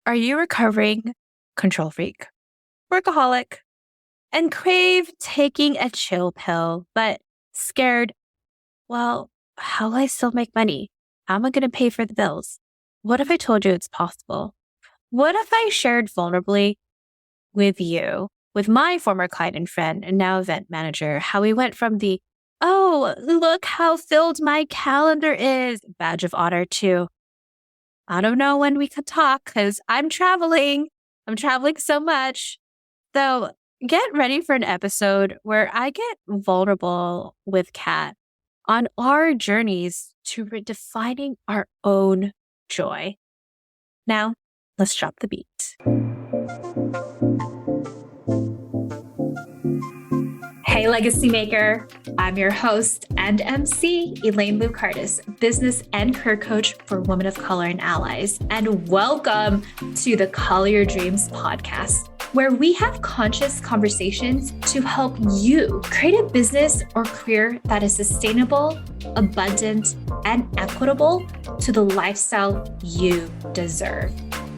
Are you a recovering control freak, workaholic, and crave taking a chill pill, but scared, well, how will I still make money? How am I going to pay for the bills? What if I told you it's possible? What if I shared vulnerably with you, with my former client and friend and now event manager, how we went from the, oh, look how filled my calendar is, badge of honor to, I don't know when we could talk because I'm traveling. I'm traveling so much. So get ready for an episode where I get vulnerable with Kat on our journeys to redefining our own joy. Now, let's drop the beat. Hey, Legacy Maker. I'm your host and MC, Elaine Lucardis, business and career coach for women of color and allies. And welcome to the Call Your Dreams podcast, where we have conscious conversations to help you create a business or career that is sustainable, abundant, and equitable to the lifestyle you deserve.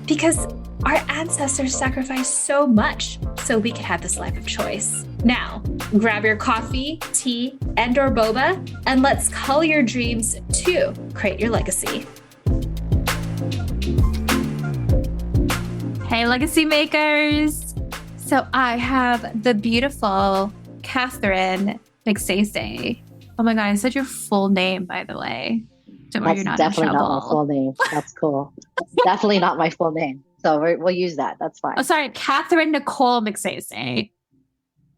Because our ancestors sacrificed so much so we could have this life of choice. Now, grab your coffee, tea, and/or boba, and let's call your dreams to create your legacy. Hey, Legacy Makers. So I have the beautiful Katharine Magsaysay. Oh my God, I said your full name, by the way. Don't worry, you're not in trouble. Definitely not my full name. That's cool. That's definitely not my full name. So we'll use that. That's fine. Oh, sorry, Katharine Nicole Magsaysay.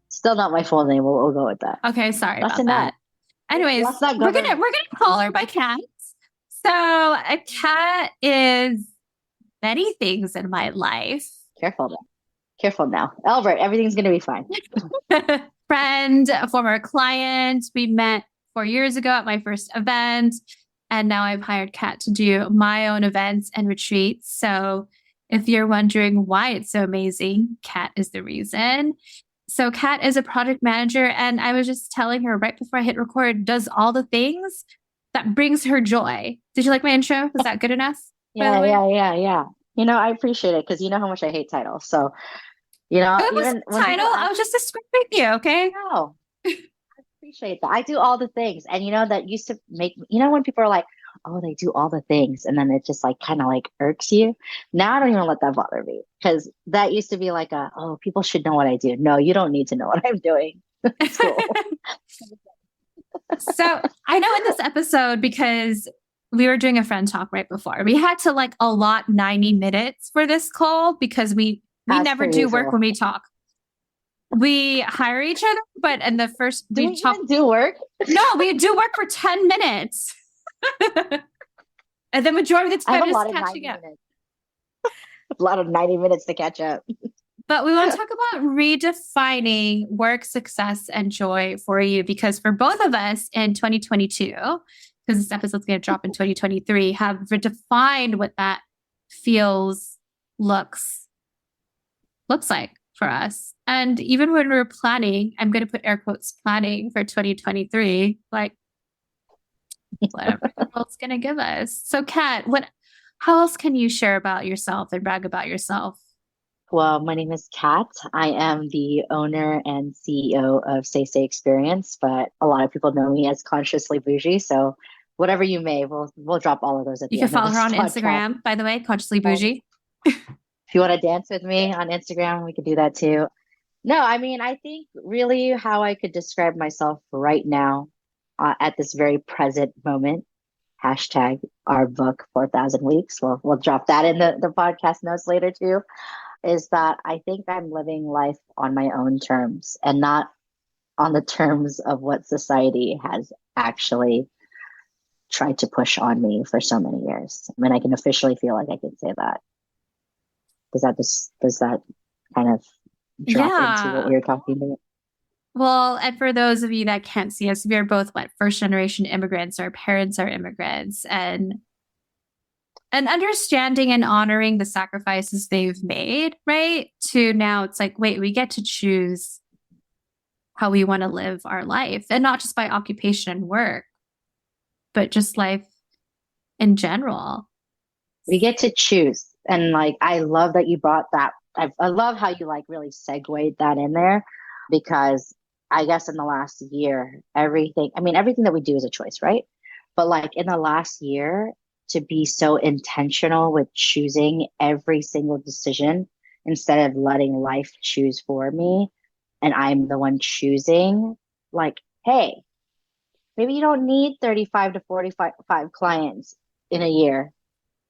Still not my full name. We'll go with that. Okay, sorry about that. Anyways, we're gonna call her by Kat. So a Kat is many things in my life. Careful now. Albert, everything's gonna be fine. Friend, a former client. We met 4 years ago at my first event. And now I've hired Kat to do my own events and retreats. So if you're wondering why it's so amazing, Kat is the reason. So Kat is a project manager, and I was just telling her right before I hit record, does all the things that brings her joy. Did you like my intro? Was that good enough? Yeah. You know, I appreciate it because you know how much I hate titles. So, you know, it was title. I was just describing you, okay? No, I appreciate that. I do all the things, and you know that used to make when people are like, oh, they do all the things, and then it just like kind of like irks you. Now I don't even let that bother me because that used to be like oh, people should know what I do. No, you don't need to know what I'm doing. It's cool. So I know in this episode, because we were doing a friend talk right before, we had to like allot 90 minutes for this call because we never do work when we talk. We hire each other, but in the first do we even do work? No, we do work for 10 minutes. And the majority of the time is catching up. A lot of 90 minutes to catch up. But we want to talk about redefining work, success, and joy for you, because for both of us in 2022, because this episode's going to drop in 2023, have redefined what that looks like for us. And even when we were planning, I'm going to put air quotes, planning for 2023, like whatever the world's going to give us. So Kat, how else can you share about yourself and brag about yourself? Well, my name is Kat. I am the owner and CEO of Say Experience, but a lot of people know me as Consciously Bougie. So whatever you may, we'll drop all of those at the end. You can follow her on Instagram, by the way, Consciously Bougie. If you want to dance with me on Instagram, we could do that too. No, I mean, I think really how I could describe myself right now at this very present moment, hashtag our book 4,000 weeks. We'll drop that in the podcast notes later too, is that I think I'm living life on my own terms and not on the terms of what society has actually tried to push on me for so many years. I mean, I can officially feel like I can say that. Does that kind of drop into what we were talking about? Well, and for those of you that can't see us, we are both first generation immigrants. Our parents are immigrants, and understanding and honoring the sacrifices they've made, right? To now it's like, wait, we get to choose how we want to live our life, and not just by occupation and work, but just life in general. We get to choose. And like, I love that you brought that. I love how you like really segued that in there because I guess in the last year, everything that we do is a choice, right? But like in the last year, to be so intentional with choosing every single decision instead of letting life choose for me and I'm the one choosing, like, hey, maybe you don't need 35 to 45 clients in a year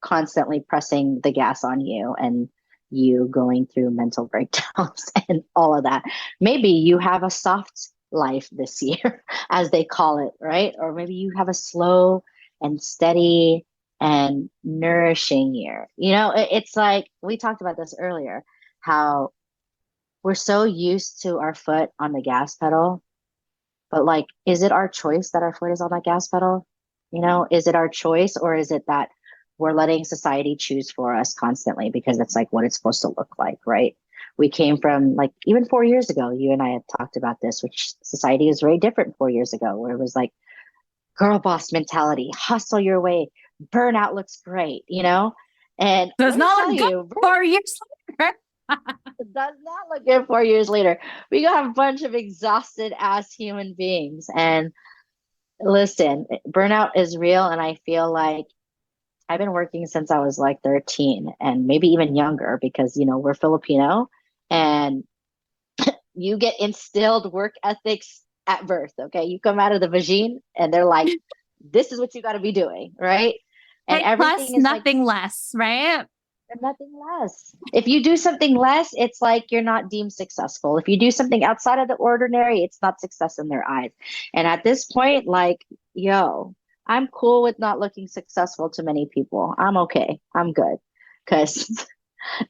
constantly pressing the gas on you and you going through mental breakdowns and all of that. Maybe you have a soft life this year, as they call it, right? Or maybe you have a slow and steady and nourishing year. It's like we talked about this earlier, how we're so used to our foot on the gas pedal, but like, is it our choice that our foot is on that gas pedal? Is it our choice or is it that we're letting society choose for us constantly because it's like what it's supposed to look like, right? We came from like even 4 years ago, you and I had talked about this, which society is very different 4 years ago, where it was like girl boss mentality, hustle your way, burnout looks great. And Does let me not tell look good you, 4 years later. it does not look good 4 years later. We got a bunch of exhausted ass human beings. And listen, burnout is real. And I feel like I've been working since I was like 13 and maybe even younger because, we're Filipino and you get instilled work ethics at birth. Okay. You come out of the vagine and they're like, this is what you got to be doing. Right. And Take plus, everything is like, nothing less, right? and nothing less. If you do something less, it's like you're not deemed successful. If you do something outside of the ordinary, it's not success in their eyes. And at this point, like, yo, I'm cool with not looking successful to many people. I'm okay. I'm good. Because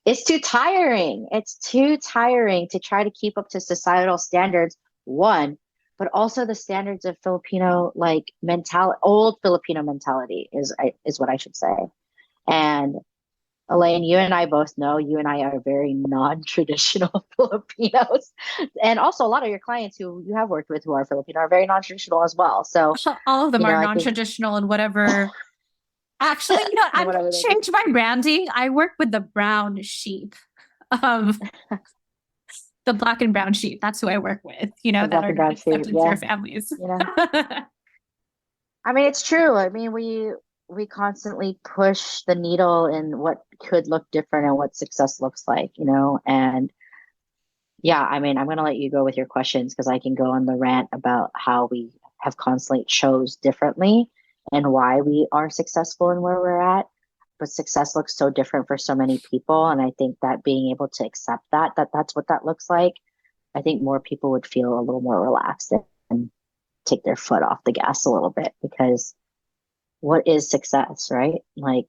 it's too tiring. It's too tiring to try to keep up to societal standards, one, but also the standards of Filipino like mentality, old Filipino mentality is what I should say. And Elaine, you and I both know you and I are very non-traditional Filipinos. And also a lot of your clients who you have worked with who are Filipino are very non-traditional as well. So, All of them are I think non-traditional and whatever. Actually, I'm going whatever to they do. change my branding. I work with the brown sheep of the black and brown sheep. That's who I work with, The that black are and not brown sheep, accepted into yeah. their families. You know, I mean, it's true. I mean, we constantly push the needle in what could look different and what success looks like. And yeah, I mean, I'm going to let you go with your questions because I can go on the rant about how we have constantly chose differently and why we are successful in where we're at. But success looks so different for so many people. And I think that being able to accept that that's what that looks like, I think more people would feel a little more relaxed and take their foot off the gas a little bit because what is success, right? Like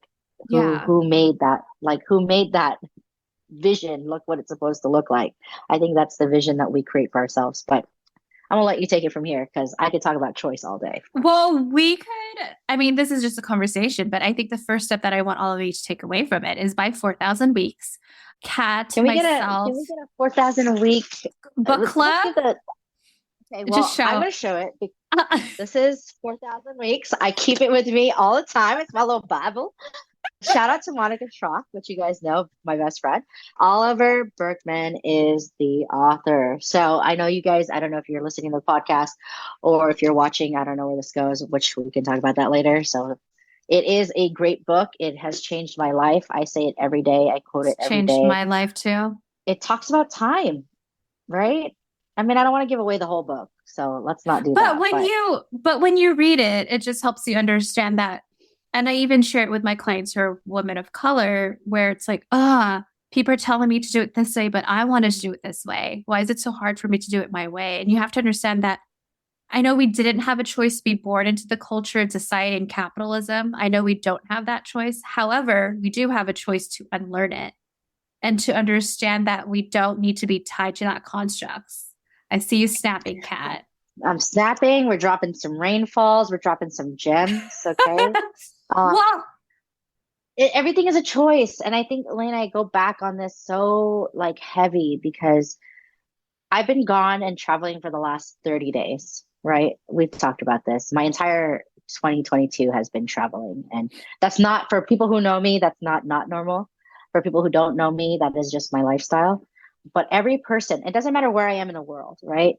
Yeah. who made that? Like who made that vision look what it's supposed to look like? I think that's the vision that we create for ourselves. But I'm gonna let you take it from here because I could talk about choice all day. Well, this is just a conversation, but I think the first step that I want all of you to take away from it is by 4,000 weeks, Kat, Can myself, we get a 4,000 a week? book Let's club, give the Okay, just well, I'm show. gonna show it. This is 4,000 weeks. I keep it with me all the time. It's my little Bible. Shout out to Monica Schrock, which you guys know, my best friend. Oliver Berkman is the author. So I know you guys, I don't know if you're listening to the podcast or if you're watching, I don't know where this goes, which we can talk about that later. So it is a great book. It has changed my life. I say it every day. I quote it It's every changed day. my life too. It talks about time, right? I mean, I don't want to give away the whole book, so let's not do But that. when But you read it, it just helps you understand that. And I even share it with my clients who are women of color, where it's like, people are telling me to do it this way, but I wanted to do it this way. Why is it so hard for me to do it my way? And you have to understand that I know we didn't have a choice to be born into the culture and society and capitalism. I know we don't have that choice. However, we do have a choice to unlearn it and to understand that we don't need to be tied to that constructs. I see you snapping, Kat. I'm snapping. We're dropping some rainfalls. We're dropping some gems. Okay. Uh, Well, everything is a choice. And I think, Elena, I go back on this so like heavy because I've been gone and traveling for the last 30 days, right? We've talked about this. My entire 2022 has been traveling. And that's not for people who know me, that's not normal. For people who don't know me, that is just my lifestyle. But every person, it doesn't matter where I am in the world, right?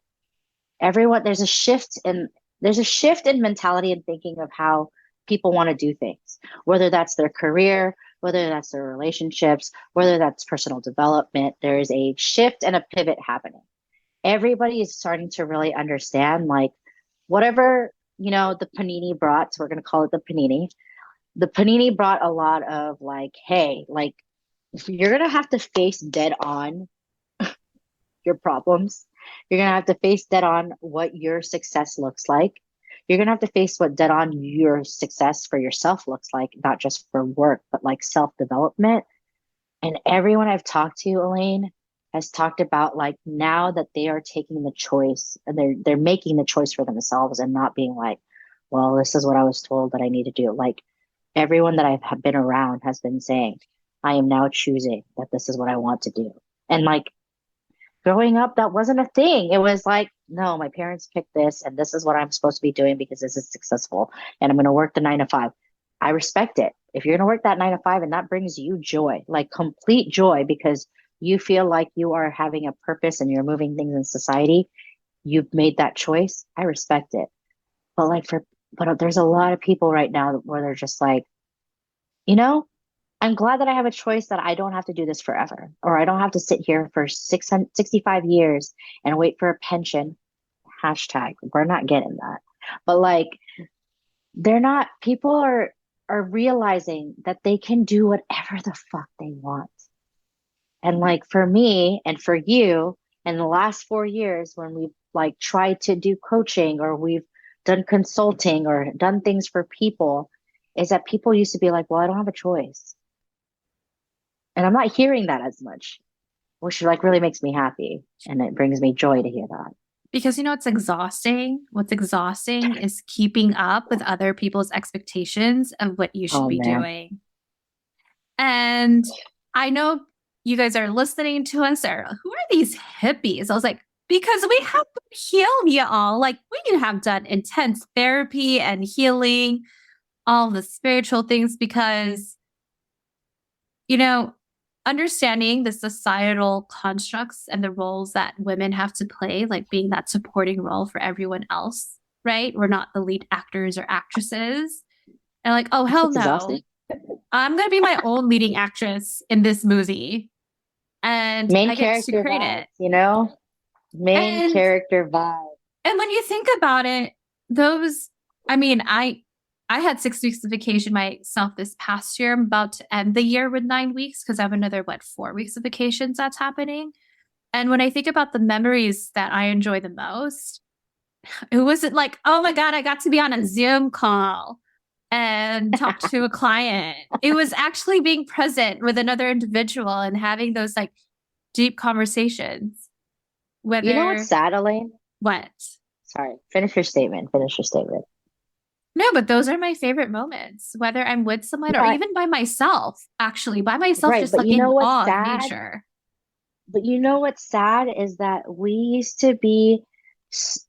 Everyone, there's a shift in mentality and thinking of how people want to do things, whether that's their career, whether that's their relationships, whether that's personal development. There is a shift and a pivot happening. Everybody is starting to really understand, like, whatever, the panini brought, so we're going to call it the panini brought a lot of, like, hey, like, you're going to have to face dead on your problems. You're going to have to face dead on what your success looks like. You're going to have to face what dead on your success for yourself looks like, not just for work, but like self development. And everyone I've talked to, Elaine, has talked about, like, now that they are taking the choice and they're making the choice for themselves and not being like, well, this is what I was told that I need to do. Like, everyone that I've been around has been saying, I am now choosing that this is what I want to do. And like, growing up, that wasn't a thing. It was like, no, my parents picked this, and this is what I'm supposed to be doing because this is successful, and I'm going to work the 9 to 5. I respect it. If you're going to work that 9 to 5 and that brings you joy, like complete joy, because you feel like you are having a purpose and you're moving things in society, you've made that choice. I respect it. But but there's a lot of people right now where they're just like, you know, I'm glad that I have a choice that I don't have to do this forever, or I don't have to sit here for 665 years and wait for a pension. Hashtag, we're not getting that. But like, they're not, people are realizing that they can do whatever the fuck they want. And like, for me and for you, in the last 4 years, when we've like tried to do coaching, or we've done consulting or done things for people, is that people used to be like, well, I don't have a choice. And I'm not hearing that as much, which like really makes me happy. And it brings me joy to hear that. Because it's exhausting. What's exhausting is keeping up with other people's expectations of what you should Oh be man. doing. And I know you guys are listening to us, or who are these hippies? I was like, because we have healed y'all. Like, we have done intense therapy and healing, all the spiritual things, because, understanding the societal constructs and the roles that women have to play, like being that supporting role for everyone else, right? We're not the lead actors or actresses. And like, oh, hell It's no. exhausting. I'm going to be my own leading actress in this movie. And Main I get to character create vibes, it. Main And character vibe. and when you think about it, I had 6 weeks of vacation myself this past year. I'm about to end the year with 9 weeks because I have another 4 weeks of vacations that's happening. And when I think about the memories that I enjoy the most, it wasn't like, oh my God, I got to be on a Zoom call and talk to a client. It was actually being present with another individual and having those like deep conversations. You know what's sad, Elaine? What? Sorry, finish your statement. Finish your statement. No, but those are my favorite moments, whether I'm with someone or Yeah, even by myself, actually, by myself, right. just But like you in know what's awe of sad? nature. But you know what's sad is that we used to be,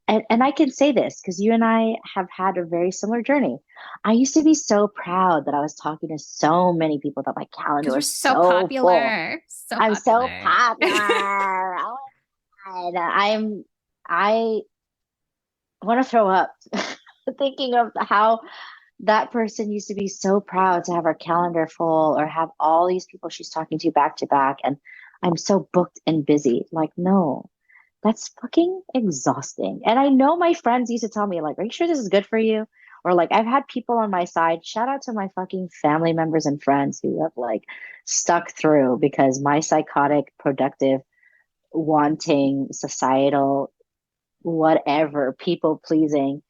and I can say this because you and I have had a very similar journey. I used to be so proud that I was talking to so many people, that my calendar Because we're was so so full. popular. So I'm so popular. popular. Oh my God. I want to throw up thinking of how that person used to be so proud to have her calendar full, or have all these people she's talking to back to back. And I'm so booked and busy. Like, no, that's fucking exhausting. And I know my friends used to tell me, like, are you sure this is good for you? Or like, I've had people on my side, shout out to my fucking family members and friends who have like stuck through, because my psychotic, productive, wanting, societal, whatever, people pleasing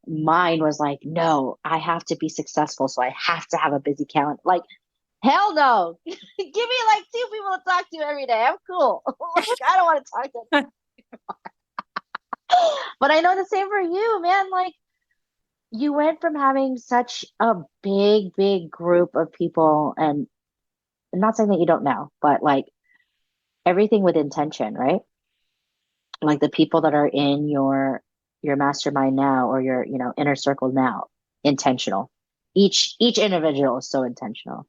mine was like, no, I have to be successful, so I have to have a busy calendar. Like, hell no. Give me like 2 people to talk to every day. I'm cool. Like, I don't want to talk to them. But I know the same for you, man. Like, you went from having such a big, big group of people, and I'm not saying that you don't know, but like everything with intention, right? Like the people that are in your mastermind now, or your, inner circle now, intentional. Each individual is so intentional.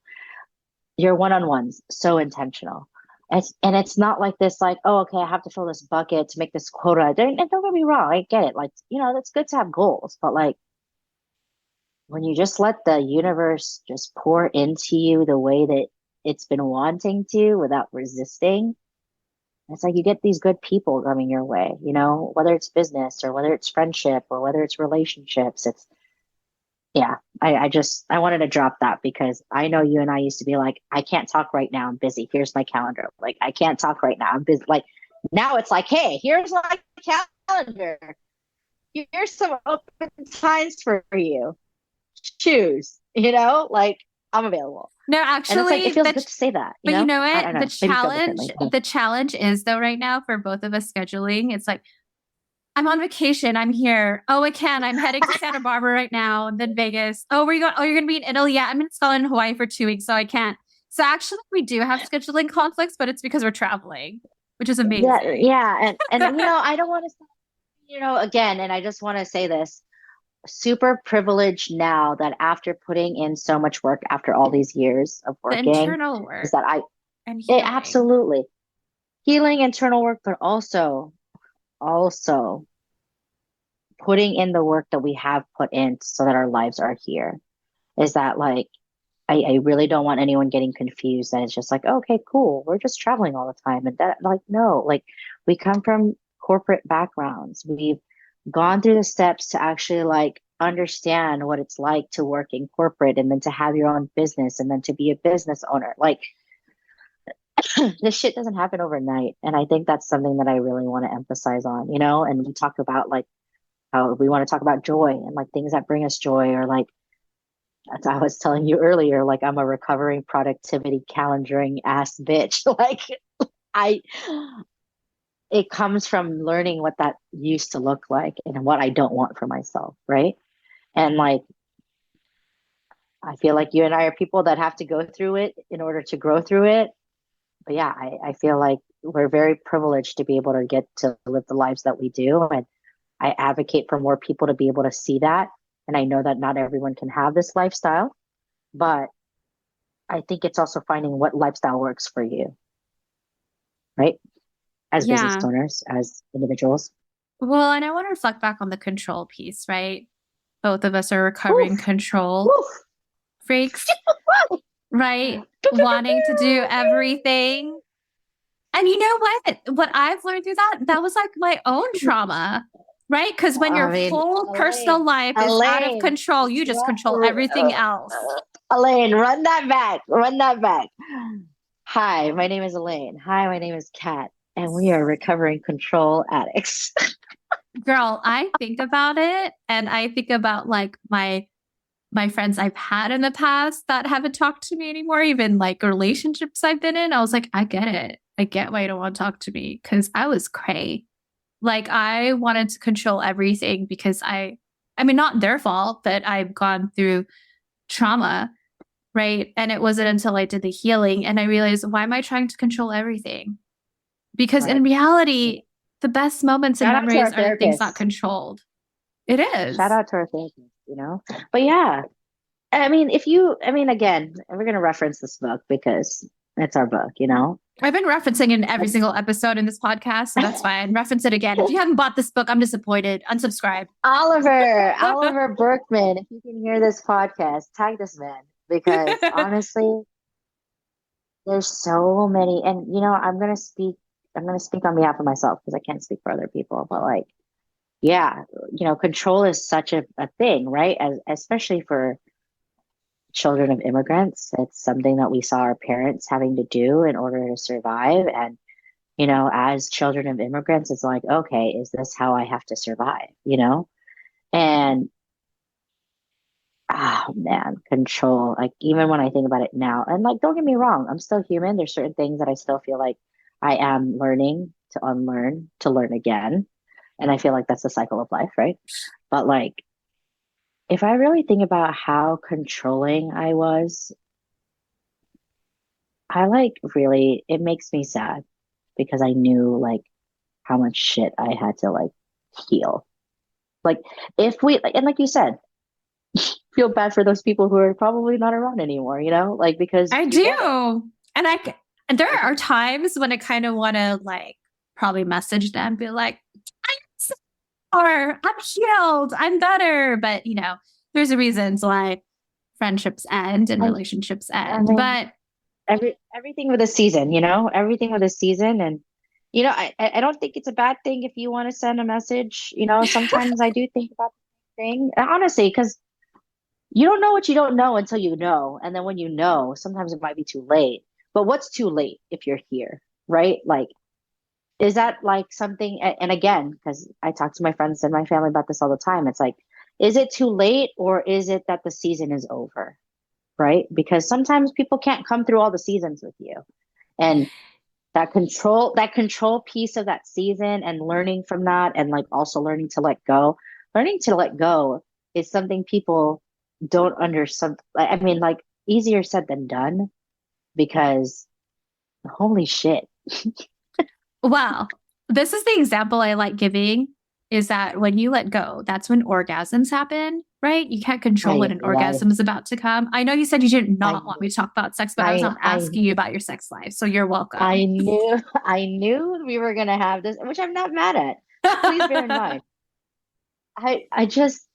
your one-on-ones so intentional. And it's not like this, like, oh, okay, I have to fill this bucket to make this quota. And don't get me wrong, I get it. Like, it's good to have goals, but like when you just let the universe just pour into you the way that it's been wanting to without resisting, it's like you get these good people coming your way, whether it's business or whether it's friendship or whether it's relationships. Yeah, I wanted to drop that because I know you and I used to be like, I can't talk right now. I'm busy. Here's my calendar. Like, I can't talk right now. I'm busy. Like, now it's like, hey, here's my calendar. Here's some open times for you. Choose, like I'm available. No, And it's like, actually, it feels good to say that, but you know I what? don't know. The Maybe you feel challenge, differently. the challenge is though right now for both of us scheduling, it's like I'm on vacation. I'm here. Oh, I can. I'm heading to Santa Barbara right now, and then Vegas. Oh, where you going? Oh, you're going to be in Italy. Yeah, I'm in Scotland and Hawaii for 2 weeks, so I can't. So actually, we do have scheduling conflicts, but it's because we're traveling, which is amazing. Yeah. And I don't want to, again, and I just want to say this, super privileged now that after putting in so much work after all these years of The working, internal work is that and healing. absolutely healing internal work, but also putting in the work that we have put in so that our lives are here. Is that like, I really don't want anyone getting confused that it's just like, okay, cool, we're just traveling all the time. And that, like, no, like, we come from corporate backgrounds. We've gone through the steps to actually like understand what it's like to work in corporate and then to have your own business and then to be a business owner. Like, this shit doesn't happen overnight. And I think that's something that I really want to emphasize on, and we talk about like how we want to talk about joy and like things that bring us joy, or like, as I was telling you earlier, like I'm a recovering productivity calendaring ass bitch. Like, I, it comes from learning what that used to look like and what I don't want for myself. Right. And like, I feel like you and I are people that have to go through it in order to grow through it. But yeah, I feel like we're very privileged to be able to get to live the lives that we do. And I advocate for more people to be able to see that. And I know that not everyone can have this lifestyle, but I think it's also finding what lifestyle works for you, right? As business Yeah. owners, as individuals. Well, and I want to reflect back on the control piece, right? Both of us are recovering Oof, control oof. freaks, right? Wanting to do everything. And you know what? What I've learned through that was like my own trauma, right? Because when your I mean, whole personal life is out of Elaine, control, you just control everything else. Elaine, run that back. Run that back. Hi, my name is Elaine. Hi, my name is Kat, and we are recovering control addicts. Girl, I think about it and I think about like my friends I've had in the past that haven't talked to me anymore, even like relationships I've been in. I was like, I get it. I get why you don't want to talk to me because I was cray. Like I wanted to control everything because I mean, not their fault, but I've gone through trauma, right? And it wasn't until I did the healing and I realized, why am I trying to control everything? Because in Right. reality, the best moments and Shout out to memories our are the things not therapist. controlled. It Shout is. out to our therapist. But yeah, I mean, again, we're going to reference this book because it's our book. I've been referencing it in every That's single episode in this podcast, so that's fine. Reference it again. If you haven't bought this book, I'm disappointed. Unsubscribe. Oliver Berkman. If you can hear this podcast, tag this man because honestly, there's so many. And I'm going to speak on behalf of myself because I can't speak for other people, but like, yeah, control is such a thing, right? Especially for children of immigrants. It's something that we saw our parents having to do in order to survive. And, as children of immigrants, it's like, okay, is this how I have to survive? And oh man, control. Like, even when I think about it now, and like, don't get me wrong, I'm still human. There's certain things that I still feel like I am learning to unlearn, to learn again. And I feel like that's the cycle of life, right? But like, if I really think about how controlling I was, it makes me sad because I knew like how much shit I had to like heal. Like, if we, and like you said, feel bad for those people who are probably not around anymore, like because I you get it. do. And there Like, are times when I kind of want to like probably message them, be like, or I'm healed, I'm better. But there's a reasons why friendships end and I, relationships I end. mean, But everything with a season, everything with a season, and I don't think it's a bad thing if you want to send a message. Sometimes I do think about the thing, honestly, because you don't know what you don't know until you know, and then when you know, sometimes it might be too late. But what's too late if you're here, right? Like, is that like something? And again, because I talk to my friends and my family about this all the time, it's like, is it too late or is it that the season is over? Right? Because sometimes people can't come through all the seasons with you. And that control piece of that season and learning from that and like also learning to let go. Learning to let go is something people don't understand. I mean, like easier said than done because holy shit. well, this is the example I like giving is that when you let go, that's when orgasms happen, right? You can't control when I an I orgasm is about to come. I know you said you did I not want me to talk about sex, but I was I not I asking you about your sex life. So you're welcome. I knew I knew we were gonna have this, which I'm not mad at. Please bear in mind. I just,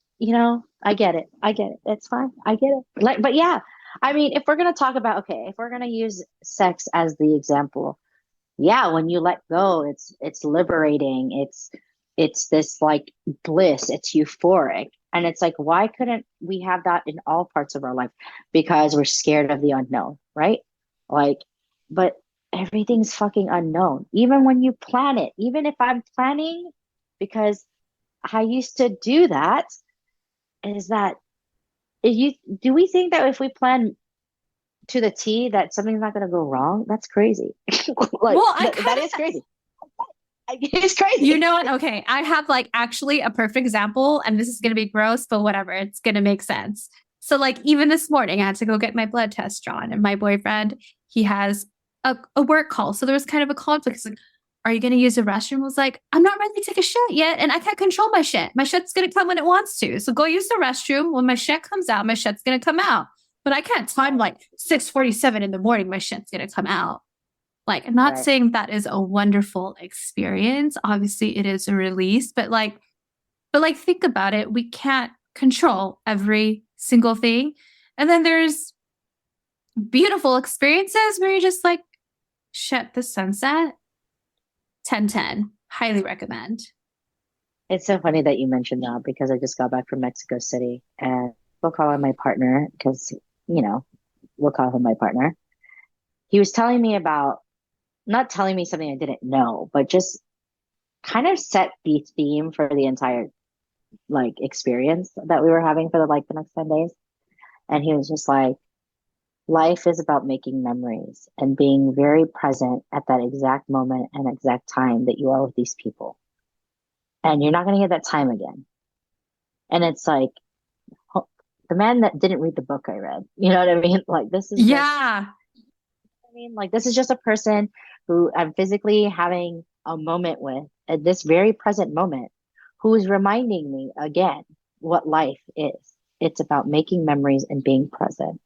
I get it. I get it. It's fine. I get it. Like, but yeah, I mean, if we're gonna talk about, okay, if we're gonna use sex as the example, yeah, when you let go, it's liberating. It's this like bliss. It's euphoric. And it's like, why couldn't we have that in all parts of our life? Because we're scared of the unknown, right? Like, but everything's fucking unknown. Even when you plan it, even if I'm planning, because I used to do that, is that if you do we think that if we plan to the T that something's not going to go wrong? That's crazy. Like Well, I that kind is of, crazy. It's crazy. what? Okay. I have like actually a perfect example, and this is going to be gross, but whatever. It's going to make sense. So, like, even this morning, I had to go get my blood test drawn, and my boyfriend, he has a work call. So there was kind of a conflict. He's like, are you going to use the restroom? I was like, I'm not ready to take a shit yet, and I can't control my shit. My shit's going to come when it wants to. So go use the restroom. When my shit comes out, my shit's going to come out. But I can't time like 6:47 in the morning, my shit's going to come out. Like, I'm not Right. saying that is a wonderful experience. Obviously, it is a release, but think about it. We can't control every single thing. And then there's beautiful experiences where you're just like, shut the sunset, 10/10. Highly recommend. It's so funny that you mentioned that because I just got back from Mexico City and we'll call him my partner because, you know, we'll call him my partner. He was telling me about, not telling me something I didn't know, but just kind of set the theme for the entire like experience that we were having for the next 10 days. And he was just like, life is about making memories and being very present at that exact moment and exact time that you are with these people. And you're not going to get that time again. And it's like, the man that didn't read the book I read, you know what I mean? Like, this is just, Yeah. I mean, like, this is just a person who I'm physically having a moment with at this very present moment, who is reminding me again what life is. It's about making memories and being present.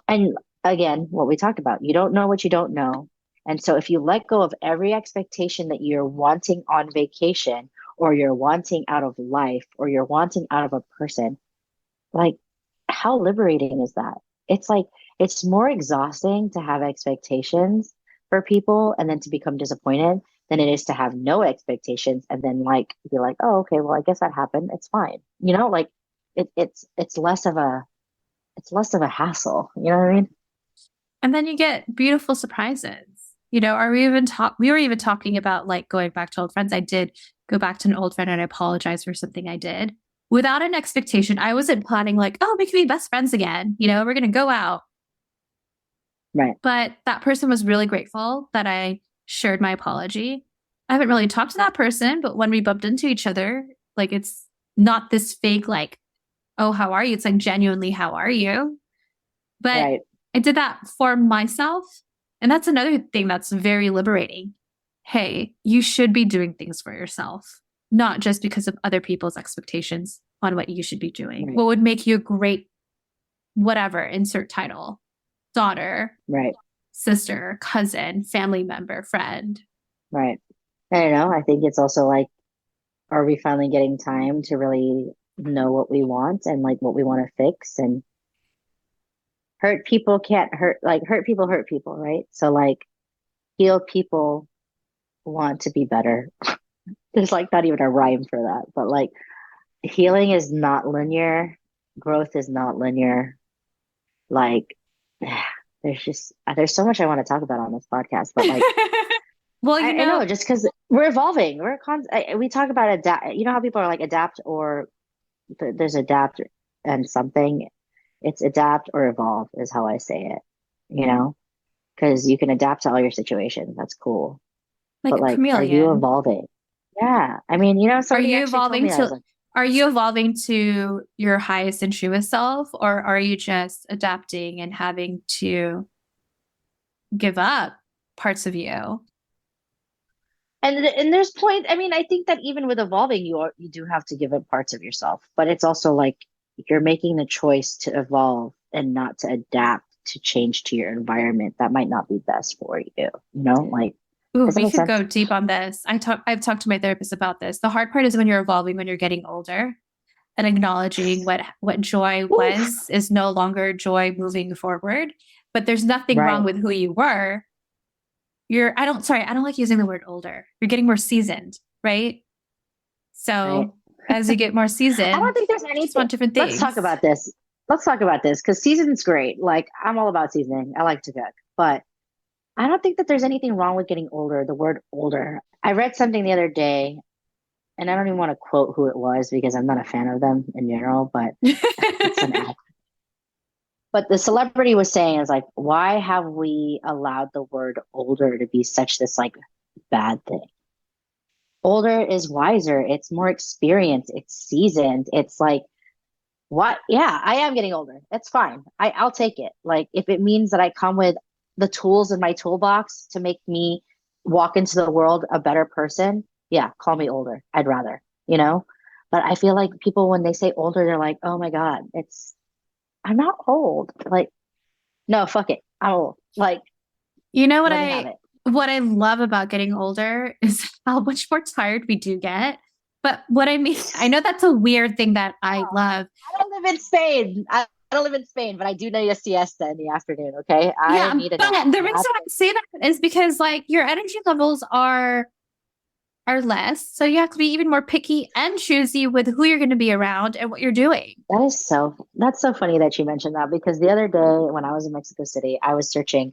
And again, what we talked about, you don't know what you don't know. And so if you let go of every expectation that you're wanting on vacation or you're wanting out of life or you're wanting out of a person, like how liberating is that? It's like it's more exhausting to have expectations for people and then to become disappointed than it is to have no expectations and then like be like, oh, okay, well, I guess that happened. It's fine. Like it's less of a hassle. You know what I mean? And then you get beautiful surprises. We were even talking about like going back to old friends. I did go back to an old friend and I apologize for something I did without an expectation. I wasn't planning like, oh, we can be best friends again. We're going to go out. Right. But that person was really grateful that I shared my apology. I haven't really talked to that person, but when we bumped into each other, like it's not this fake, like, oh, how are you? It's like genuinely, how are you? But Right. I did that for myself. And that's another thing that's very liberating. Hey, you should be doing things for yourself, not just because of other people's expectations on what you should be doing. Right. What would make you a great, whatever, insert title, daughter, Right. sister, cousin, family member, friend. Right. I don't know. I think it's also like, are we finally getting time to really know what we want and like what we want to fix? And hurt people can't hurt, like hurt people, right? So like heal people want to be better. There's like not even a rhyme for that, but like healing is not linear, growth is not linear. Like there's so much I want to talk about on this podcast, but like Well, I know just because we're evolving, we talk about adapt. You know how people are like adapt or there's adapt and something. It's adapt or evolve is how I say it. You know, because you can adapt to all your situations. That's cool. like But a like, are you chameleon. evolving? Yeah. I mean, you know, Are somebody you actually told evolving me that. I was to like, are you evolving to your highest and truest self, or are you just adapting and having to give up parts of you? and there's point. I mean, I think that even with evolving, you do have to give up parts of yourself, but it's also like you're making the choice to evolve and not to adapt to change to your environment. That might not be best for you. You know, like Ooh, does that we make could sense? go deep on this. I've talked to my therapist about this. The hard part is when you're evolving, when you're getting older, and acknowledging what joy Oof. was is no longer joy moving forward. But there's nothing wrong Right. with who you were. I don't like using the word older. You're getting more seasoned, right? Right. So as you get more I don't seasoned, think there's you just anything. want different Let's talk things. about this. Let's talk about this because seasoning's great. Like I'm all about seasoning. I like to cook, but I don't think that there's anything wrong with getting older. The word older. I read something the other day, and I don't even want to quote who it was because I'm not a fan of them in general, but it's an act. But the celebrity was saying is like, why have we allowed the word older to be such this like bad thing? Older is wiser. It's more experienced. It's seasoned. It's like what? Yeah, I am getting older. It's fine. I'll take it. Like if it means that I come with the tools in my toolbox to make me walk into the world a better person, yeah, call me older. I'd rather, you know? But I feel like people when they say older, they're like, oh my God, I'm not old. Like, no, fuck it. I'm old. Like, You know let me have it. what I love about getting older is how much more tired we do get. But what I mean, I know that's a weird thing that I love. I don't live in Spain. I don't live in Spain, but I do need a siesta in the afternoon. Okay. I Yeah, need a but nap. the reason I say that is because like your energy levels are less, so you have to be even more picky and choosy with who you're going to be around and what you're doing. That's so funny that you mentioned that because the other day when I was in Mexico City, I was searching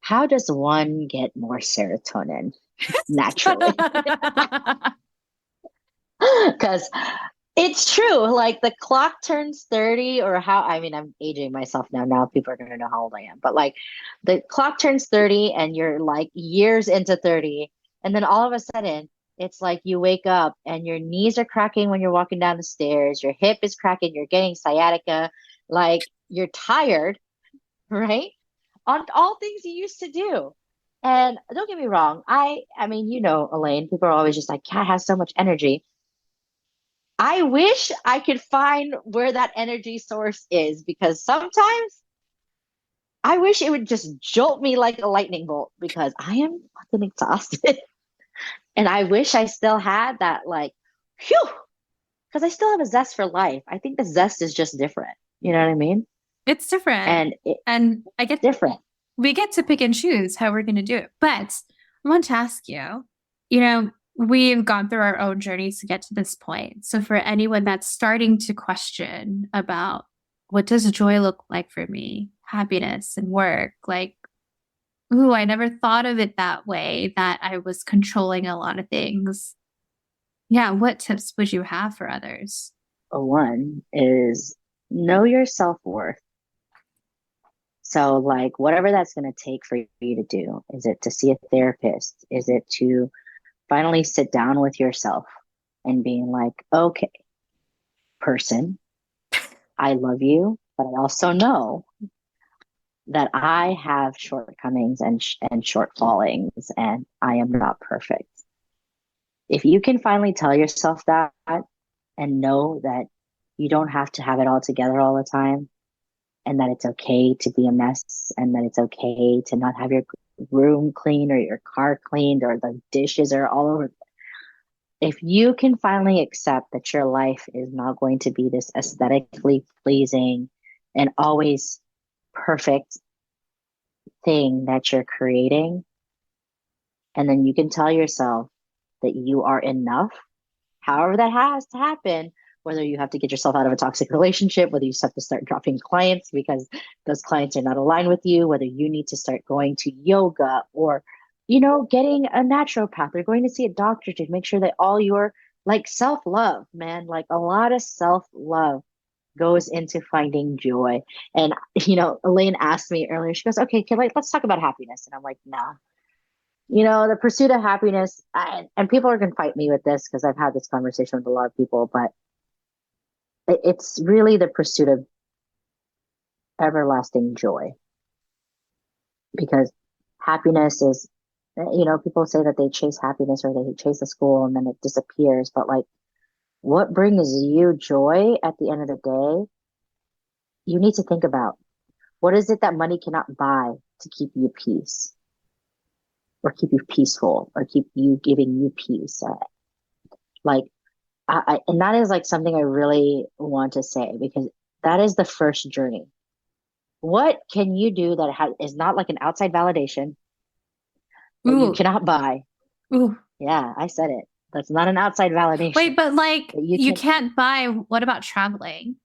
how does one get more serotonin naturally? Because it's true. Like the clock turns 30 or how, I mean, I'm aging myself now. Now people are going to know how old I am. But like the clock turns 30 and you're like years into 30. And then all of a sudden, it's like you wake up and your knees are cracking when you're walking down the stairs. Your hip is cracking. You're getting sciatica. Like you're tired, right? On all things you used to do. And don't get me wrong. I mean, you know, Elaine, people are always just like, Cat has so much energy. I wish I could find where that energy source is because sometimes I wish it would just jolt me like a lightning bolt because I am fucking exhausted. And I wish I still had that, like, phew, because I still have a zest for life. I think the zest is just different. You know what I mean? It's different. And it's And I get different. we get to pick and choose how we're going to do it. But I want to ask you, you know, we've gone through our own journeys to get to this point. So for anyone that's starting to question about what does joy look like for me, happiness and work, like, ooh, I never thought of it that way, that I was controlling a lot of things. Yeah, what tips would you have for others? One is know your self worth. So, like, whatever that's going to take for you to do, is it to see a therapist? Is it to finally sit down with yourself and being like, okay, person, I love you, but I also know that I have shortcomings and shortfallings, and I am not perfect. If you can finally tell yourself that and know that you don't have to have it all together all the time, and that it's okay to be a mess, and that it's okay to not have your room clean or your car cleaned or the dishes are all over. If you can finally accept that your life is not going to be this aesthetically pleasing and always perfect thing that you're creating, and then you can tell yourself that you are enough, however that has to happen, whether you have to get yourself out of a toxic relationship, whether you have to start dropping clients because those clients are not aligned with you, whether you need to start going to yoga or, getting a naturopath or going to see a doctor to make sure that all your like self-love, man, like a lot of self-love goes into finding joy. And, Elaine asked me earlier, she goes, okay, let's talk about happiness. And I'm like, nah, the pursuit of happiness, and people are going to fight me with this because I've had this conversation with a lot of people, but it's really the pursuit of everlasting joy, because happiness is, people say that they chase happiness or they chase a school and then it disappears. But like, what brings you joy at the end of the day, you need to think about. What is it that money cannot buy to keep you peace or keep you peaceful or keep you giving you peace? Like, and that is like something I really want to say, because that is the first journey. What can you do that is not like an outside validation that you Ooh, cannot buy? ooh. Yeah, I said it. That's not an outside validation Wait, but like that you you can can't buy, what about traveling?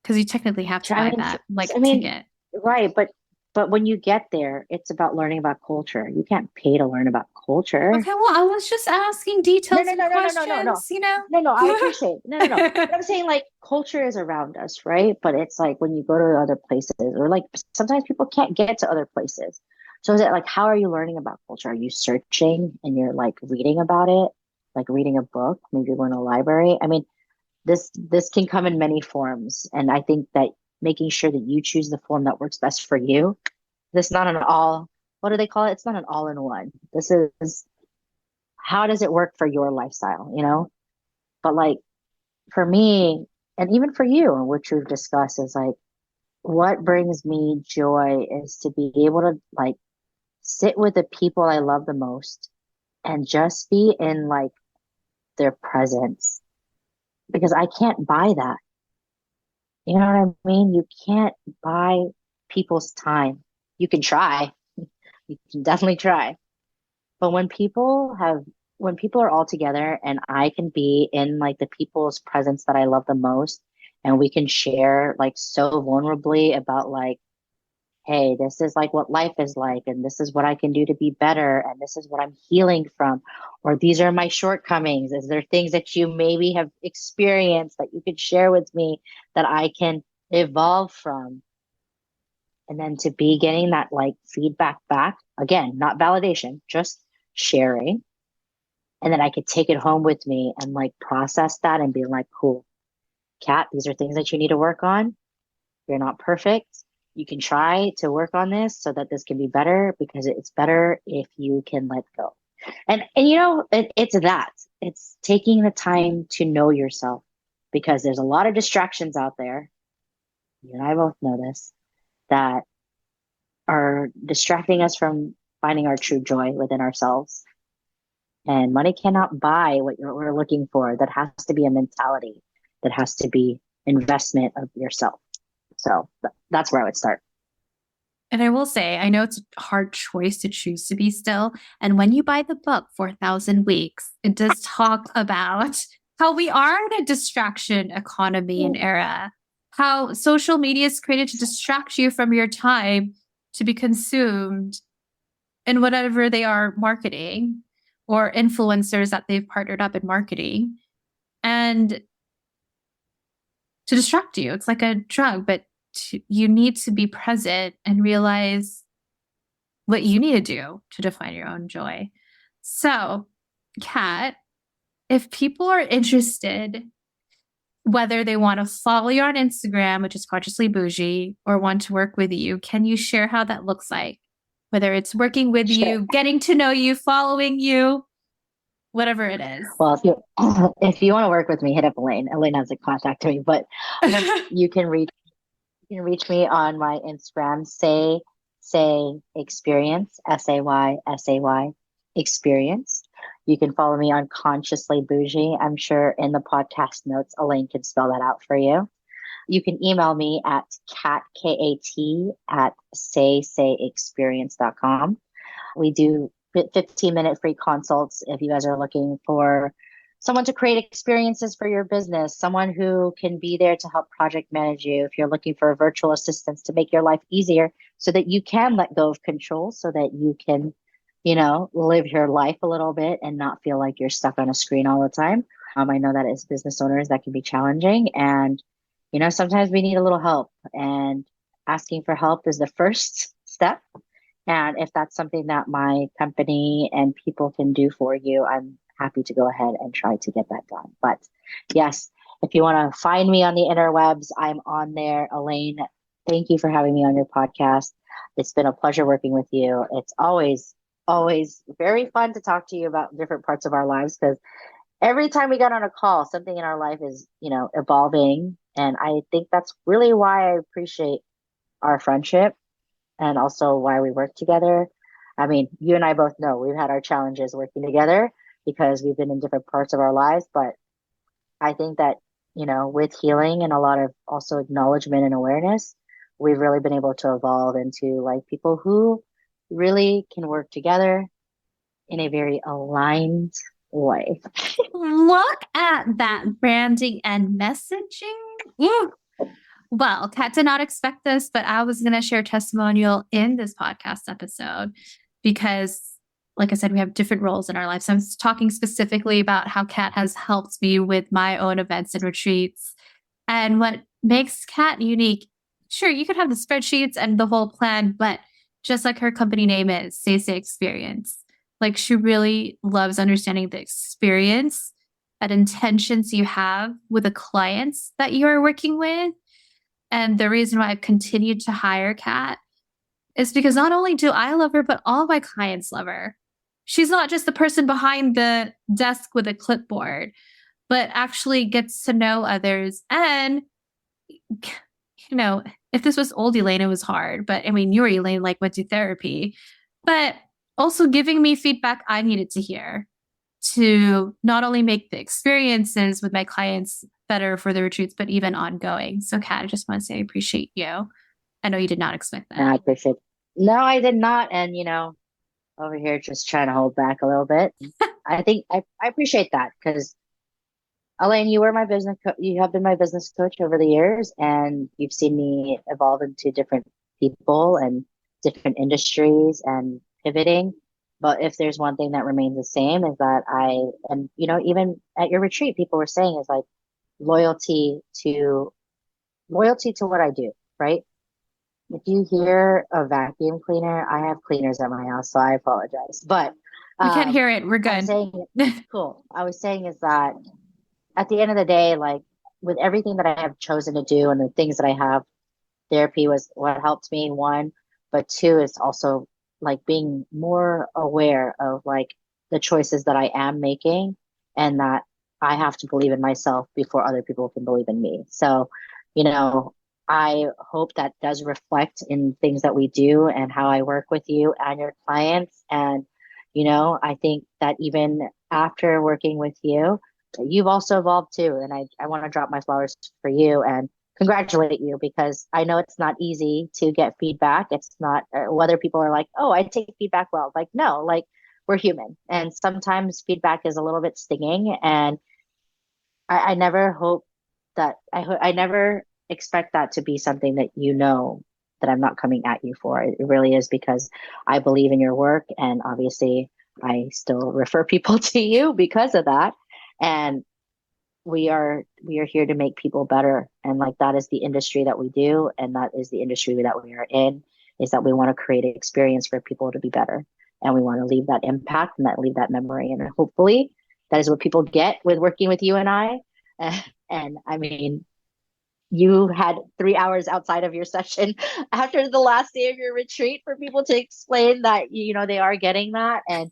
Because you technically have to buy traveling. that like I mean, ticket. right, but when you get there, it's about learning about culture. You can't pay to learn about culture. Okay, well, I was just asking No, details no, and no, no, no, no, no, no. questions, you know? No, no, I appreciate. No, no, no. But I'm saying like culture is around us, right? But it's like when you go to other places, or like sometimes people can't get to other places. So is it like, how are you learning about culture? Are you searching and you're like reading about it, like reading a book, maybe going to a library? I mean, this can come in many forms, and I think that making sure that you choose the form that works best for you. This is not an all. What do they call it? It's not an all in one. This is, how does it work for your lifestyle, But like for me, and even for you, and which we've discussed, is like what brings me joy is to be able to like sit with the people I love the most and just be in like their presence, because I can't buy that. You know what I mean? You can't buy people's time. You can try. You can definitely try. But when people are all together and I can be in like the people's presence that I love the most, and we can share like so vulnerably about like, hey, this is like what life is like, and this is what I can do to be better, and this is what I'm healing from, or these are my shortcomings. Is there things that you maybe have experienced that you could share with me that I can evolve from? And then to be getting that like feedback back, again, not validation, just sharing. And then I could take it home with me and like process that and be like, cool, Kat, these are things that you need to work on. You're not perfect. You can try to work on this so that this can be better, because it's better if you can let go. And it's that. It's taking the time to know yourself, because there's a lot of distractions out there. You and I both know this, that are distracting us from finding our true joy within ourselves. And money cannot buy what we're looking for. That has to be a mentality. That has to be investment of yourself. So that's where I would start. And I will say, I know it's a hard choice to choose to be still. And when you buy the book, 4,000 Weeks, it does talk about how we are in a distraction economy and era, how social media is created to distract you from your time to be consumed in whatever they are marketing, or influencers that they've partnered up in marketing, and to distract you. It's like a drug, but you need to be present and realize what you need to do to define your own joy. So, Kat, if people are interested, whether they want to follow you on Instagram, which is consciously bougie, or want to work with you, can you share how that looks like? Whether it's working with Sure. you, getting to know you, following you, whatever it is. Well, if you want to work with me, hit up Elaine. Elaine has a contact to me, but you can reach me on my Instagram, say experience, SAY experience. You can follow me on Consciously Bougie. I'm sure in the podcast notes, Elaine can spell that out for you. You can email me at kat, at saysayexperience.com. We do 15-minute free consults if you guys are looking for someone to create experiences for your business, someone who can be there to help project manage you. If you're looking for virtual assistants to make your life easier so that you can let go of control, so that you can, live your life a little bit and not feel like you're stuck on a screen all the time. I know that as business owners, that can be challenging. And, sometimes we need a little help, and asking for help is the first step. And if that's something that my company and people can do for you, I'm happy to go ahead and try to get that done. But yes, if you want to find me on the interwebs, I'm on there. Elaine, thank you for having me on your podcast. It's been a pleasure working with you. It's always, always very fun to talk to you about different parts of our lives, because every time we get on a call, something in our life is, evolving. And I think that's really why I appreciate our friendship, and also why we work together. I mean, you and I both know we've had our challenges working together because we've been in different parts of our lives. But I think that, with healing and a lot of also acknowledgement and awareness, we've really been able to evolve into like people who really can work together in a very aligned way. Look at that branding and messaging. Ooh. Well, Kat did not expect this, but I was going to share a testimonial in this podcast episode because, like I said, we have different roles in our lives. So I'm talking specifically about how Kat has helped me with my own events and retreats. And what makes Kat unique, sure, you could have the spreadsheets and the whole plan, but just like her company name is, Say Experience. Like, she really loves understanding the experience and intentions you have with the clients that you are working with. And the reason why I've continued to hire Kat is because not only do I love her, but all my clients love her. She's not just the person behind the desk with a clipboard, but actually gets to know others. And, if this was old Elaine, it was hard. But I mean, newer Elaine went to therapy, but also giving me feedback I needed to hear to not only make the experiences with my clients better for the retreats, but even ongoing. So, Kat, I just want to say I appreciate you. I know you did not expect that. I appreciate it. No, I did not. And, over here just trying to hold back a little bit. I think I appreciate that, because Elaine, you have been my business coach over the years, and you've seen me evolve into different people and different industries and pivoting. But if there's one thing that remains the same, is that and even at your retreat, people were saying, is like loyalty to what I do, right? If you hear a vacuum cleaner, I have cleaners at my house, so I apologize. But we can't hear it. We're good. Cool. I was saying is that at the end of the day, like with everything that I have chosen to do and the things that I have, therapy was what helped me, one, but two, it's also like being more aware of like the choices that I am making, and that I have to believe in myself before other people can believe in me. So, I hope that does reflect in things that we do and how I work with you and your clients. And, I think that even after working with you, you've also evolved too. And I want to drop my flowers for you and congratulate you, because I know it's not easy to get feedback. It's not whether people are like, oh, I take feedback well. Like, no, like we're human. And sometimes feedback is a little bit stinging. And I never hope that, I never expect that to be something that that I'm not coming at you for. It really is because I believe in your work. And obviously I still refer people to you because of that. And we are here to make people better. And like, that is the industry that we do. And that is the industry that we are in, is that we want to create an experience for people to be better. And we want to leave that impact and leave that memory. And hopefully that is what people get with working with you and I. And I mean, you had 3 hours outside of your session after the last day of your retreat for people to explain that, they are getting that. And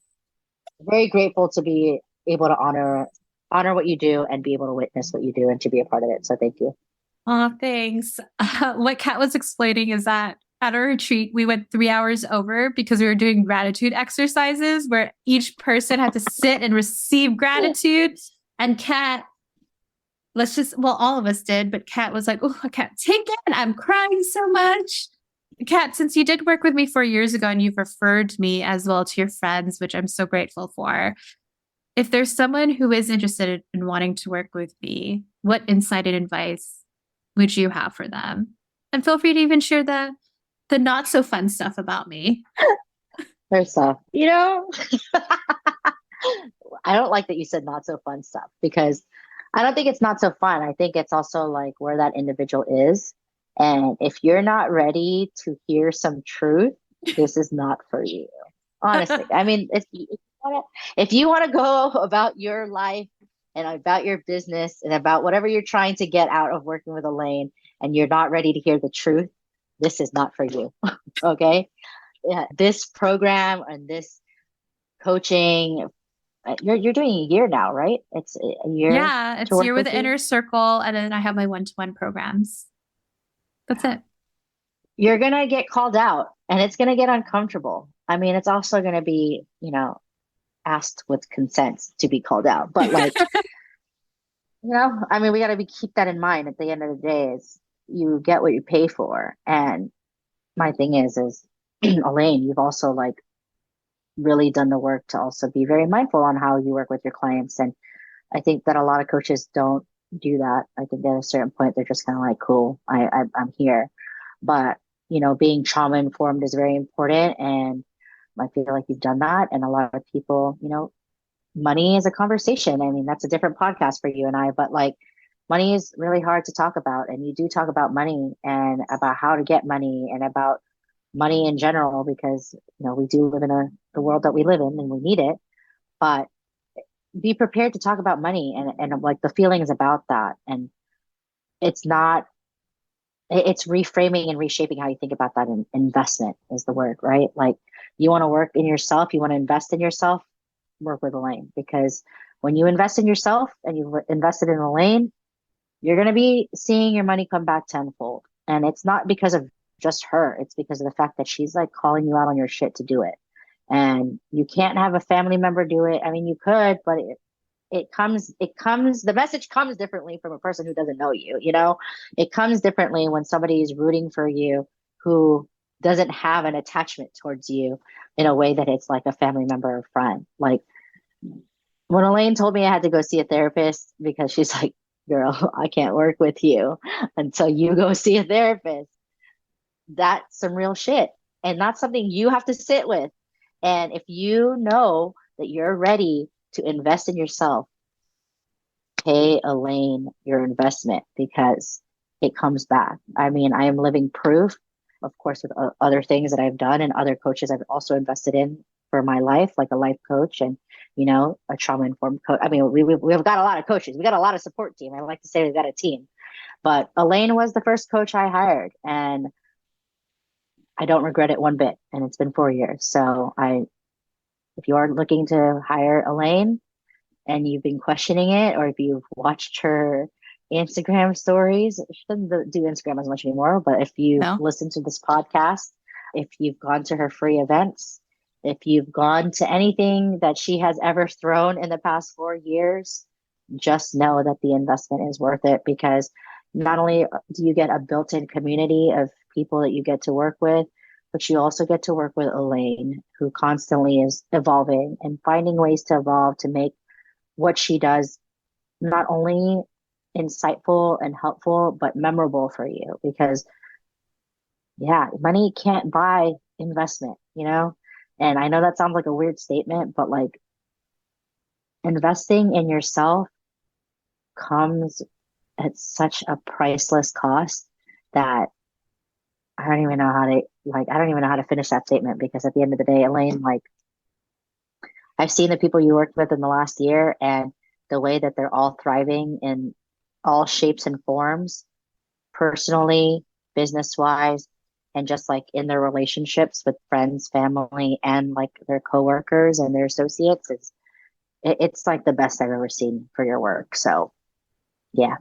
very grateful to be able to honor what you do and be able to witness what you do and to be a part of it. So thank you. Oh, thanks. What Kat was explaining is that at our retreat, we went 3 hours over because we were doing gratitude exercises where each person had to sit and receive gratitude. And Kat, all of us did, but Kat was like, oh, I can't take it. I'm crying so much. Kat, since you did work with me 4 years ago and you've referred me as well to your friends, which I'm so grateful for, if there's someone who is interested in wanting to work with me, what insight and advice would you have for them? And feel free to even share the not so fun stuff about me. First off, I don't like that you said not so fun stuff because I don't think it's not so fun. I think it's also like where that individual is. And if you're not ready to hear some truth, this is not for you. Honestly. I mean, if you want to go about your life and about your business and about whatever you're trying to get out of working with Elaine and you're not ready to hear the truth, this is not for you. Okay? Yeah, this program and this coaching, you're doing a year now, right? It's a year Yeah, to it's work year with with the you. inner circle, and then I have my one-to-one programs. That's it. You're gonna get called out and it's gonna get uncomfortable. I mean, it's also gonna be, asked with consent to be called out. But like, I mean, we gotta be keep that in mind at the end of the day is you get what you pay for. And my thing is Elaine, you've also like really done the work to also be very mindful on how you work with your clients. And I think that a lot of coaches don't do that. I think at a certain point they're just kind of like, cool, I'm here. But being trauma informed is very important, and I feel like you've done that. And a lot of people, money is a conversation. I mean, that's a different podcast for you and I, but like money is really hard to talk about. And you do talk about money and about how to get money and about money in general, because, we do live in the world that we live in and we need it. But be prepared to talk about money and like the feelings about that. And it's not, it's reframing and reshaping how you think about that. Investment is the word, right? Like you want to work in yourself, you want to invest in yourself, work with Elaine, because when you invest in yourself and you've invested in Elaine, you're going to be seeing your money come back tenfold. And it's not because of just her. It's because of the fact that she's like calling you out on your shit to do it. And you can't have a family member do it. I mean, you could, but the message comes differently from a person who doesn't know you, it comes differently when somebody is rooting for you who doesn't have an attachment towards you in a way that it's like a family member or friend. Like when Elaine told me I had to go see a therapist because she's like, girl, I can't work with you until you go see a therapist. That's some real shit. And that's something you have to sit with. And if you know that you're ready to invest in yourself, pay Elaine your investment because it comes back. I mean, I am living proof, of course, with other things that I've done and other coaches I've also invested in for my life, like a life coach and, a trauma informed coach. I mean, we've got a lot of coaches. We got a lot of support team. I like to say we've got a team, but Elaine was the first coach I hired and I don't regret it one bit. And it's been 4 years. So if you are looking to hire Elaine and you've been questioning it, or if you've watched her Instagram stories, she doesn't do Instagram as much anymore, but if you've No. listened to this podcast, if you've gone to her free events, if you've gone to anything that she has ever thrown in the past 4 years, just know that the investment is worth it, because not only do you get a built-in community of people that you get to work with, but you also get to work with Elaine, who constantly is evolving and finding ways to evolve to make what she does not only insightful and helpful, but memorable for you. Because yeah, money can't buy investment, And I know that sounds like a weird statement, but like investing in yourself comes at such a priceless cost that I don't even know how to I don't even know how to finish that statement, because at the end of the day, Elaine, like I've seen the people you worked with in the last year and the way that they're all thriving in all shapes and forms, personally, business wise, and just like in their relationships with friends, family, and like their coworkers and their associates. it's like the best I've ever seen for your work. So yeah,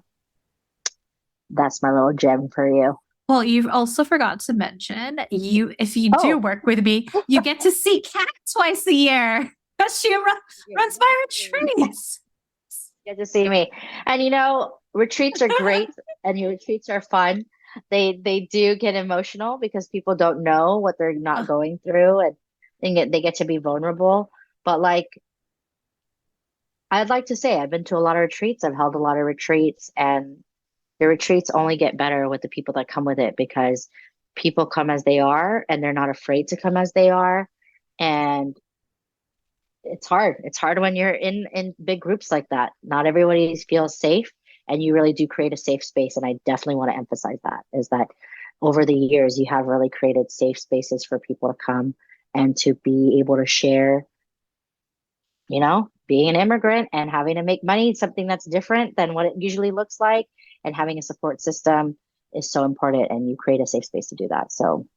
that's my little gem for you. Well, you've also forgot to mention if you do Oh, work with me, you get to see Kat twice a year because she runs my retreats. get to see me. And retreats are great and your retreats are fun. They do get emotional because people don't know what they're not going through, and they get to be vulnerable. But like I'd like to say I've been to a lot of retreats, I've held a lot of retreats, and the retreats only get better with the people that come with it because people come as they are and they're not afraid to come as they are. And it's hard. It's hard when you're in big groups like that. Not everybody feels safe, and you really do create a safe space. And I definitely want to emphasize that is that over the years you have really created safe spaces for people to come and to be able to share, being an immigrant and having to make money, something that's different than what it usually looks like, and having a support system is so important, and you create a safe space to do that. So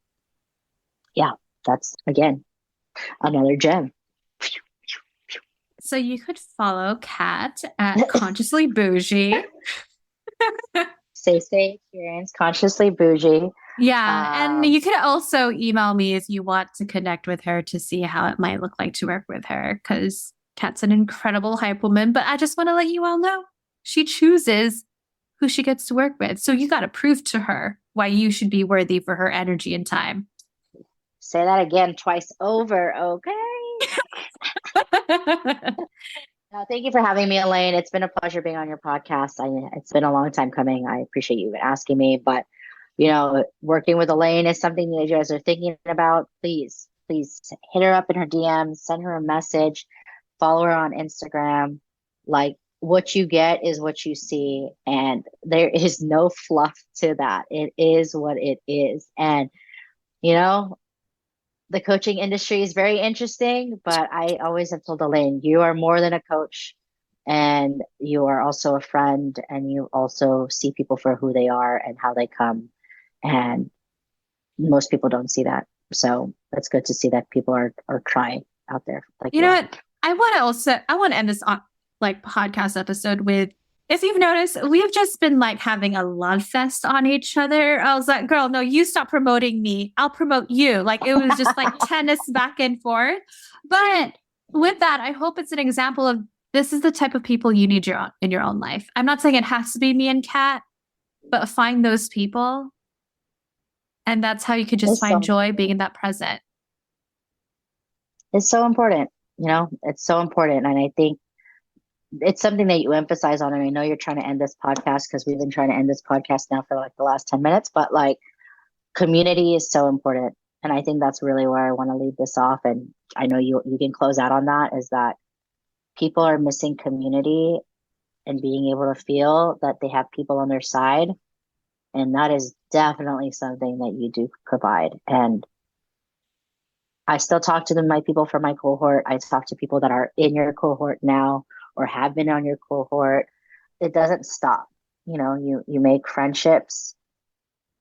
yeah, that's again another gem. So you could follow Kat at Consciously Bougie. Say experience, Consciously Bougie. Yeah. And you could also email me if you want to connect with her to see how it might look like to work with her, because Kat's an incredible hype woman. But I just want to let you all know she chooses who she gets to work with. So you got to prove to her why you should be worthy for her energy and time. Say that again twice over, okay? Thank you for having me, Elaine. It's been a pleasure being on your podcast. It's been a long time coming. I appreciate you asking me, but working with Elaine is something that you guys are thinking about. Please hit her up in her DMs, send her a message, follow her on Instagram. Like, what you get is what you see, and there is no fluff to that. It is what it is. And the coaching industry is very interesting, but I always have told Elaine, you are more than a coach, and you are also a friend, and you also see people for who they are and how they come. And most people don't see that. So it's good to see that people are trying out there. Like, you know what? I want to end this podcast episode with, if you've noticed, we've just been having a love fest on each other. I was like, girl, no, you stop promoting me. I'll promote you. It was just tennis back and forth. But with that, I hope it's an example of this is the type of people you need in your own life. I'm not saying it has to be me and Kat, but find those people. And that's how you could just find joy being in that present. It's so important. It's so important. And I think it's something that you emphasize on. And I know you're trying to end this podcast because we've been trying to end this podcast now for the last 10 minutes, but community is so important. And I think that's really where I want to leave this off. And I know you can close out on that, is that people are missing community and being able to feel that they have people on their side. And that is definitely something that you do provide. And I still talk to my people from my cohort. I talk to people that are in your cohort now or have been on your cohort. It doesn't stop. You make friendships,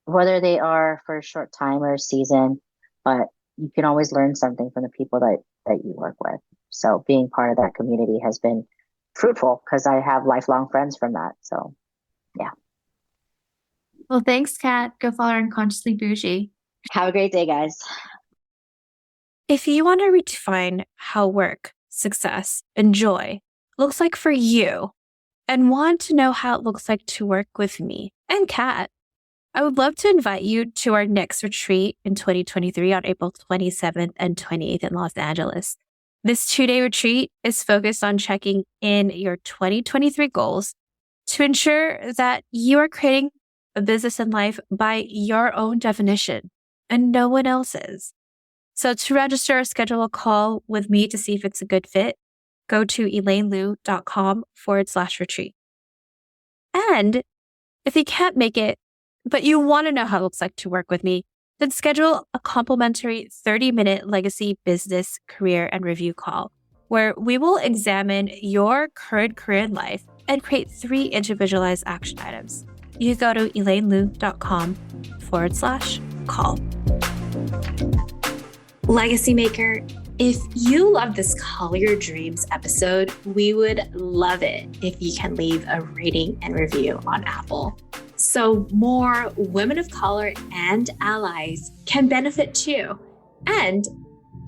whether they are for a short time or a season, but you can always learn something from the people that you work with. So being part of that community has been fruitful because I have lifelong friends from that. So yeah. Well, thanks, Kat. Go follow her on Consciously Bougie. Have a great day, guys. If you want to redefine how work, success, and joy looks like for you, and want to know how it looks like to work with me and Kat, I would love to invite you to our next retreat in 2023 on April 27th and 28th in Los Angeles. This 2-day retreat is focused on checking in your 2023 goals to ensure that you are creating a business and life by your own definition and no one else's. So to register or schedule a call with me to see if it's a good fit, go to elainelu.com/retreat. And if you can't make it, but you want to know how it looks like to work with me, then schedule a complimentary 30-minute legacy business, career, and review call, where we will examine your current career and life and create 3 individualized action items. You can go to elainelu.com/call. Legacy Maker, If you love this Color Your Dreams episode, we would love it if you can leave a rating and review on Apple, so more women of color and allies can benefit too. And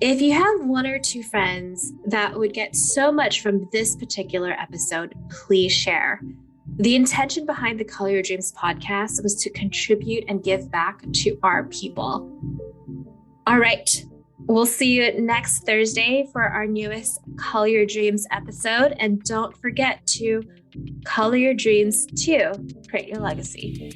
if you have one or two friends that would get so much from this particular episode, please share. The intention behind the Color Your Dreams podcast was to contribute and give back to our people. All right. We'll see you next Thursday for our newest Color Your Dreams episode. And don't forget to color your dreams to create your legacy.